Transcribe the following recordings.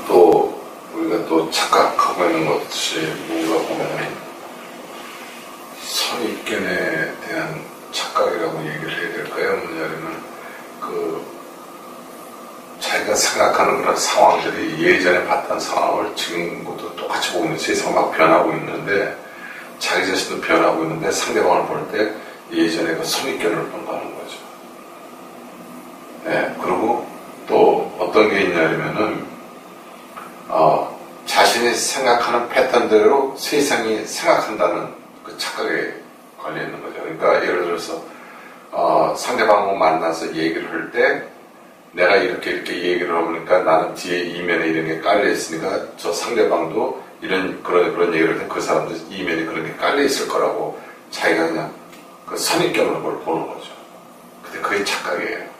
또 우리가 또 착각하고 있는 것이 뭔가 보면 선입견에 대한 착각이라고 얘기를 해야 될까요? 뭐냐면 자기가 생각하는 그런 상황들이 예전에 봤던 상황을 지금부터 똑같이 보고 있는 세상 막 변하고 있는데 자기 자신도 변하고 있는데 상대방을 볼 때 예전에 그 선입견을 본다는 거죠. 네, 그리고 또 어떤 게 있냐면은 자신이 생각하는 패턴대로 세상이 생각한다는 그 착각에 걸려 있는 거죠. 그러니까 예를 들어서 상대방하고 만나서 얘기를 할 때 내가 이렇게 얘기를 하니까 나는 뒤에 이면에 이런 게 깔려 있으니까 저 상대방도 그런 얘기를 할 때 그 사람도 이면에 그런 게 깔려 있을 거라고 자기가 그냥 그 선입견으로 그걸 보는 거죠. 근데 그게 착각이에요.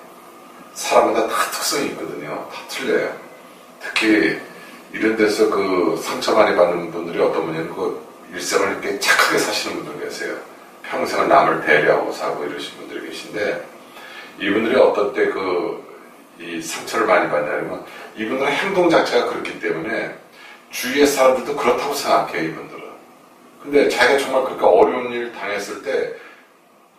사람마다 다 특성이 있거든요. 다 틀려요. 특히 이런 데서 그 상처 많이 받는 분들이 어떤 분이냐면 그 일생을 이렇게 착하게 사시는 분들 계세요. 평생을 남을 배려하고 살고 이러신 분들이 계신데 이분들이 어떤 때 이 상처를 많이 받냐면 이분들은 행동 자체가 그렇기 때문에 주위의 사람들도 그렇다고 생각해요. 이분들은. 근데 자기가 정말 그렇게 어려운 일을 당했을 때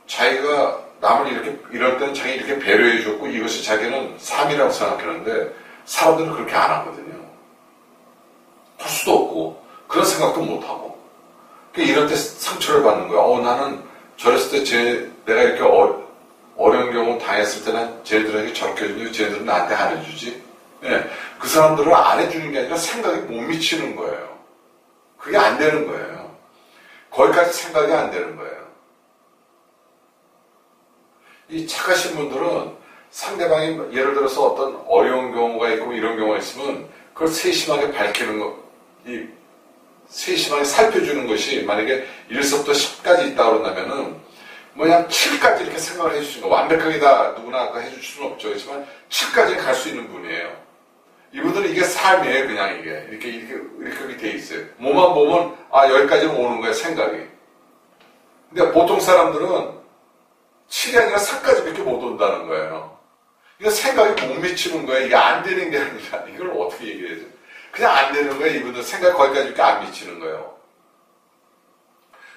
자기가 남을 이럴 때는 자기 이렇게 배려해 줬고 이것이 자기는 삶이라고 생각하는데 사람들은 그렇게 안 하거든요. 할 수도 없고 그런 생각도 못 하고 이럴 때 상처를 받는 거야. 나는 저랬을 때 내가 이렇게 어려운 경우 당했을 때는 쟤들에게 저렇게 해주는데 쟤들은 나한테 안 해주지. 네, 그 사람들은 안 해주는 게 아니라 생각이 못 미치는 거예요. 그게 안 되는 거예요. 거기까지 생각이 안 되는 거예요. 이 착하신 분들은 상대방이 예를 들어서 어떤 어려운 경우가 있고 이런 경우가 있으면 그걸 세심하게 밝히는 거, 세심하게 살펴주는 것이 만약에 1서부터 10까지 있다 그런다면은 그냥 7까지 이렇게 생각을 해주시는 거. 완벽하게 다 누구나 아까 해줄 수는 없죠. 그렇지만 7까지 갈 수 있는 분이에요. 이분들은 이게 삶이에요. 그냥 이렇게 돼 있어요. 뭐만 보면 여기까지는 오는 거예요. 생각이. 근데 보통 사람들은 7이 아니라 3까지밖에 못 온다는 거예요. 이거 생각이 못 미치는 거예요. 이게 안 되는 게 아니라 이걸 어떻게 얘기해야죠? 그냥 안 되는 거예요. 이분들 생각 거기까지밖에 안 미치는 거예요.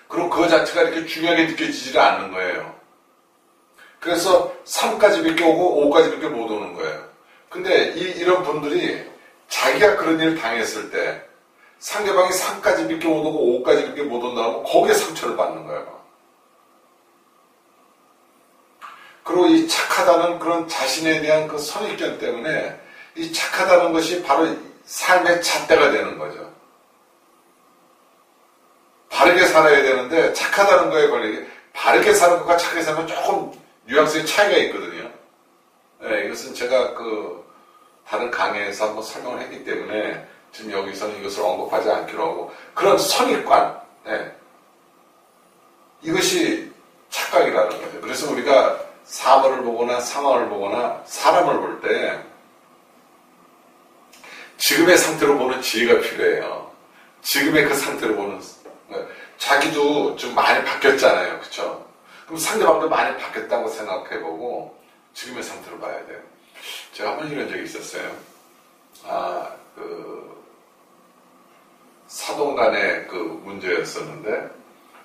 그럼 그거 자체가 이렇게 중요하게 느껴지지를 않는 거예요. 그래서 3까지밖에 오고 5까지밖에 못 오는 거예요. 근데 이런 분들이 자기가 그런 일을 당했을 때 상대방이 3까지밖에 못 오고 5까지밖에 못 온다고 거기에 상처를 받는 거예요. 그리고 이 착하다는 그런 자신에 대한 그 선입견 때문에 이 착하다는 것이 바로 삶의 잣대가 되는 거죠. 바르게 살아야 되는데 착하다는 거에 걸리게 바르게 사는 것과 착하게 사는 건 조금 뉘앙스의 차이가 있거든요. 네, 이것은 제가 다른 강의에서 한번 설명을 했기 때문에 지금 여기서는 이것을 언급하지 않기로 하고 그런 선입관, 네, 이것이 착각이라는 거죠. 그래서 우리가 사물을 보거나 상황을 보거나 사람을 볼 때 지금의 상태로 보는 지혜가 필요해요. 지금의 그 상태로 보는 자기도 좀 많이 바뀌었잖아요. 그쵸? 그럼 상대방도 많이 바뀌었다고 생각해보고 지금의 상태로 봐야 돼요. 제가 한번 이런 적이 있었어요. 사돈 간의 문제였었는데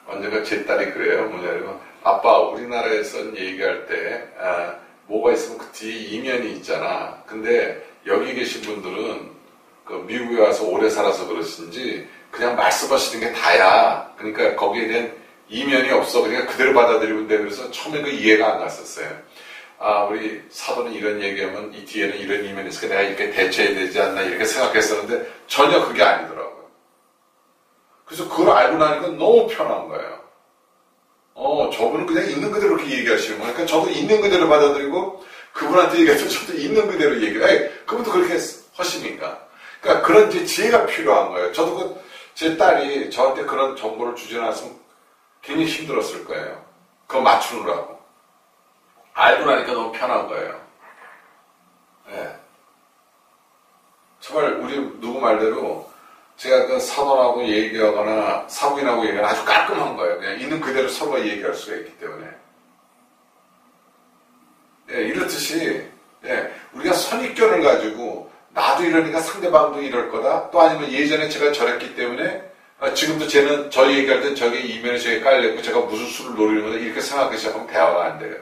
언젠가 제 딸이 그래요. 뭐냐면 아빠 우리나라에선 얘기할 때 뭐가 있으면 그 뒤에 이면이 있잖아. 근데 여기 계신 분들은 미국에 와서 오래 살아서 그러신지 그냥 말씀하시는 게 다야. 그러니까 거기에 대한 이면이 없어. 그러니까 그대로 받아들이면 돼. 그래서 처음에 그 이해가 안 갔었어요. 우리 사돈이 이런 얘기하면 이 뒤에는 이런 이면이 있으니까 내가 이렇게 대처해야 되지 않나 이렇게 생각했었는데 전혀 그게 아니더라고요. 그래서 그걸 알고 나니까 너무 편한 거예요. 저분은 그냥 있는 그대로 그렇게 얘기하시는 거예요. 그러니까 저도 있는 그대로 받아들이고 그분한테 얘기해서 저도 있는 그대로 얘기를 그분도 그렇게 하시니까. 그러니까 그런 지혜가 필요한 거예요. 저도 제 딸이 저한테 그런 정보를 주지 않았으면 굉장히 힘들었을 거예요. 그거 맞추느라고. 알고 나니까 너무 편한 거예요. 네. 정말 우리 누구 말대로 제가 사돈하고 얘기하거나 사부인하고 얘기하거나 아주 깔끔한 거예요. 그냥 있는 그대로 서로가 얘기할 수가 있기 때문에. 네, 이렇듯이 우리가 선입견을 가지고 나도 이러니까 상대방도 이럴 거다. 또 아니면 예전에 제가 저랬기 때문에 지금도 쟤는 저 얘기할 땐 저게 이면에 저게 깔려있고 제가 무슨 수를 노리는 거다. 이렇게 생각하기 시작하면 대화가 안 돼요.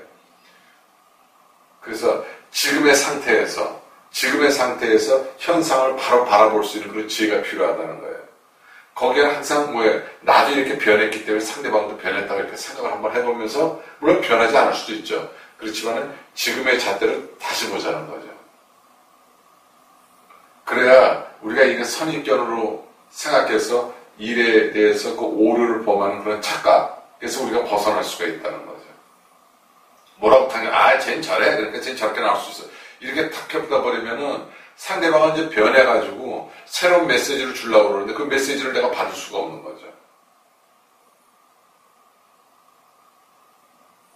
그래서 지금의 상태에서 현상을 바로 바라볼 수 있는 그런 지혜가 필요하다는 거예요. 거기에 항상 뭐예요? 나도 이렇게 변했기 때문에 상대방도 변했다고 이렇게 생각을 한번 해보면서 물론 변하지 않을 수도 있죠. 그렇지만 지금의 잣대를 다시 보자는 거죠. 그래야 우리가 이게 선입견으로 생각해서 일에 대해서 그 오류를 범하는 그런 착각에서 우리가 벗어날 수가 있다는 거죠. 뭐라고 당연히 쟤는 저래. 그러니까 쟤는 저렇게 나올 수 있어. 이렇게 탁 겹다 버리면은 상대방은 이제 변해가지고 새로운 메시지를 주려고 그러는데 그 메시지를 내가 받을 수가 없는 거죠.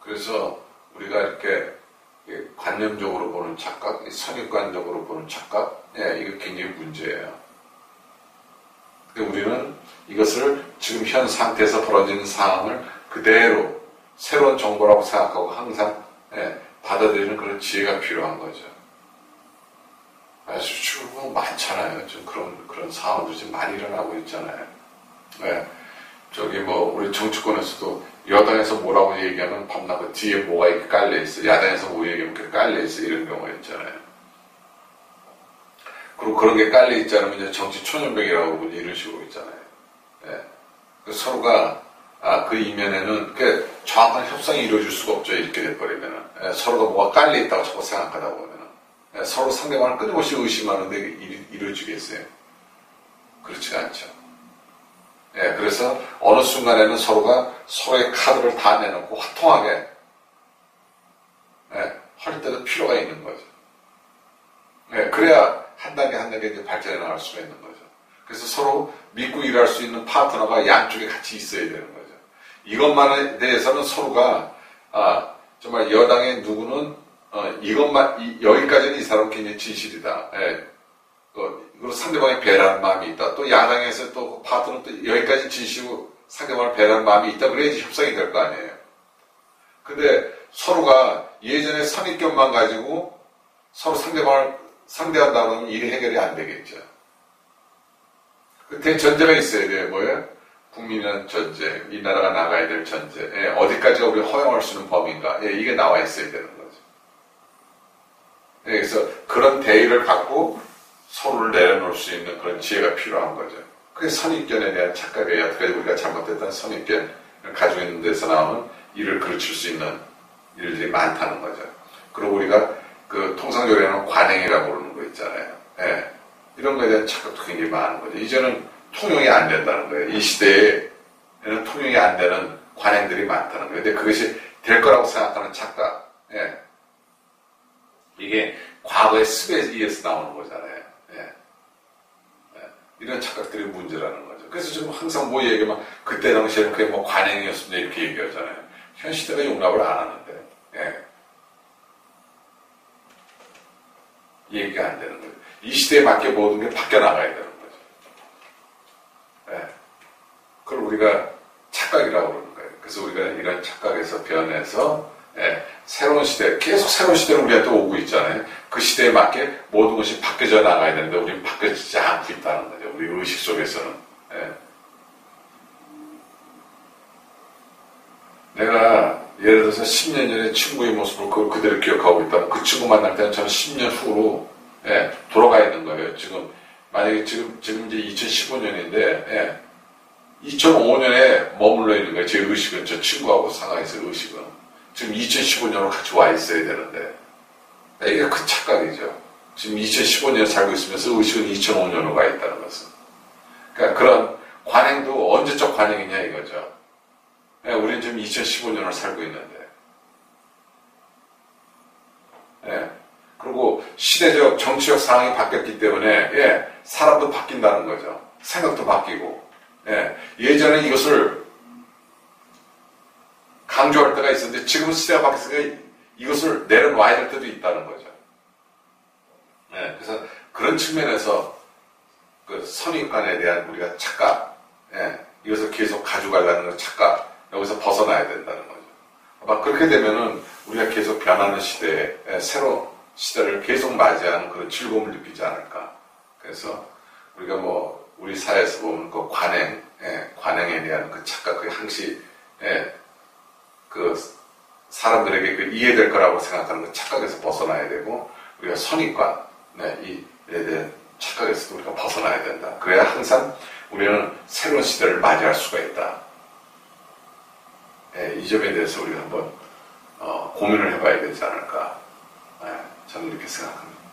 그래서 우리가 이렇게 관념적으로 보는 착각, 선입관적으로 보는 착각, 이거 굉장히 문제예요. 근데 우리는 이것을 지금 현 상태에서 벌어지는 상황을 그대로 새로운 정보라고 생각하고 항상 받아들이는 그런 지혜가 필요한 거죠. 아주 지금 많잖아요. 좀 그런 상황도 지금 많이 일어나고 있잖아요. 저기 우리 정치권에서도 여당에서 뭐라고 얘기하면 밤낮 그 뒤에 뭐가 이렇게 깔려있어. 야당에서 뭐 얘기하면 이렇게 깔려있어. 이런 경우가 있잖아요. 그리고 그런 게 깔려있지 않으면 이제 정치 초년병이라고 이런 식으로 있잖아요. 서로가, 그 이면에는, 정확한 협상이 이루어질 수가 없죠. 이렇게 돼버리면은. 서로가 뭐가 깔려있다고 자꾸 생각하다 보면은. 서로 상대방을 끊임없이 의심하는데 이루어지겠어요? 그렇지가 않죠. 그래서 어느 순간에는 서로가 서로의 카드를 다 내놓고 화통하게 할 때도 필요가 있는 거죠. 그래야 한 단계 이제 발전해 나갈 수가 있는 거죠. 그래서 서로 믿고 일할 수 있는 파트너가 양쪽에 같이 있어야 되는 거죠. 이것만에 대해서는 서로가 정말 여당의 누구는 여기까지는 이 사람은 굉장히 진실이다. 그리고 상대방의 배려하는 마음이 있다. 또 야당에서 또 파트너는 또 여기까지 진실이고 상대방을 배려하는 마음이 있다. 그래야지 협상이 될 거 아니에요. 근데 서로가 예전에 선입견만 가지고 서로 상대방을 상대한다고 하면 일이 해결이 안 되겠죠. 그 대전제가 있어야 돼요. 뭐예요? 국민이라는 전제, 이 나라가 나가야 될 전제, 어디까지가 우리가 허용할 수 있는 범위인가, 이게 나와 있어야 되는 거죠. 그래서 그런 대의를 갖고 서로를 내려놓을 수 있는 그런 지혜가 필요한 거죠. 그게 선입견에 대한 착각이에요. 여태까지 우리가 잘못됐던 선입견을 가지고 있는 데서 나오는 일을 그르칠 수 있는 일들이 많다는 거죠. 그리고 우리가 그 통상적으로는 관행이라고 부르는 거 있잖아요. 이런 거에 대한 착각도 굉장히 많은 거죠. 이제는 통용이 안 된다는 거예요. 이 시대에는 통용이 안 되는 관행들이 많다는 거예요. 근데 그것이 될 거라고 생각하는 착각. 이게 과거의 습에 의해서 나오는 거잖아요. 이런 착각들이 문제라는 거죠. 그래서 지금 항상 뭐 얘기하면 그때 당시에는 그게 뭐 관행이었습니다. 이렇게 얘기하잖아요. 현 시대가 용납을 안 하는데. 얘기가 안 되는 거죠. 이 시대에 맞게 모든 게 바뀌어 나가야 되는 거죠. 그걸 우리가 착각이라고 그러는 거예요. 그래서 우리가 이런 착각에서 변해서 새로운 시대, 계속 새로운 시대는 우리한테 오고 있잖아요. 그 시대에 맞게 모든 것이 바뀌어져 나가야 되는데 우리는 바뀌어지지 않고 있다는 거죠. 우리 의식 속에서는. 내가 예를 들어서 10년 전에 친구의 모습을 그걸 그대로 기억하고 있다면 그 친구 만날 때는 저는 10년 후로 돌아가 있는 거예요. 지금 만약에 지금 이제 2015년인데 2005년에 머물러 있는 거예요. 제 의식은 저 친구하고 상하에서 의식은 지금 2015년으로 같이 와 있어야 되는데 이게 큰 착각이죠. 지금 2015년에 살고 있으면서 의식은 2005년으로 가 있다는 것은. 그러니까 그런 관행도 언제적 관행이냐 이거죠. 우리는 지금 2015년을 살고 있는데. 그리고 시대적, 정치적 상황이 바뀌었기 때문에, 사람도 바뀐다는 거죠. 생각도 바뀌고. 예전에 이것을 강조할 때가 있었는데, 지금은 시대가 바뀌었으니까 이것을 내려놔야 될 때도 있다는 거죠. 그래서 그런 측면에서 그 선입관에 대한 우리가 착각, 이것을 계속 가져가려는 착각, 여기서 벗어나야 된다는 거죠. 아마 그렇게 되면은 우리가 계속 변하는 시대에 새로운 시대를 계속 맞이하는 그런 즐거움을 느끼지 않을까. 그래서 우리가 뭐 우리 사회에서 보면 그 관행, 관행에 대한 그 착각, 그 항시 그 사람들에게 그 이해될 거라고 생각하는 그 착각에서 벗어나야 되고, 우리가 선입관, 이에 대한 착각에서도 우리가 벗어나야 된다. 그래야 항상 우리는 새로운 시대를 맞이할 수가 있다. 이 점에 대해서 우리가 한번 고민을 해봐야 되지 않을까. 저는 이렇게 생각합니다.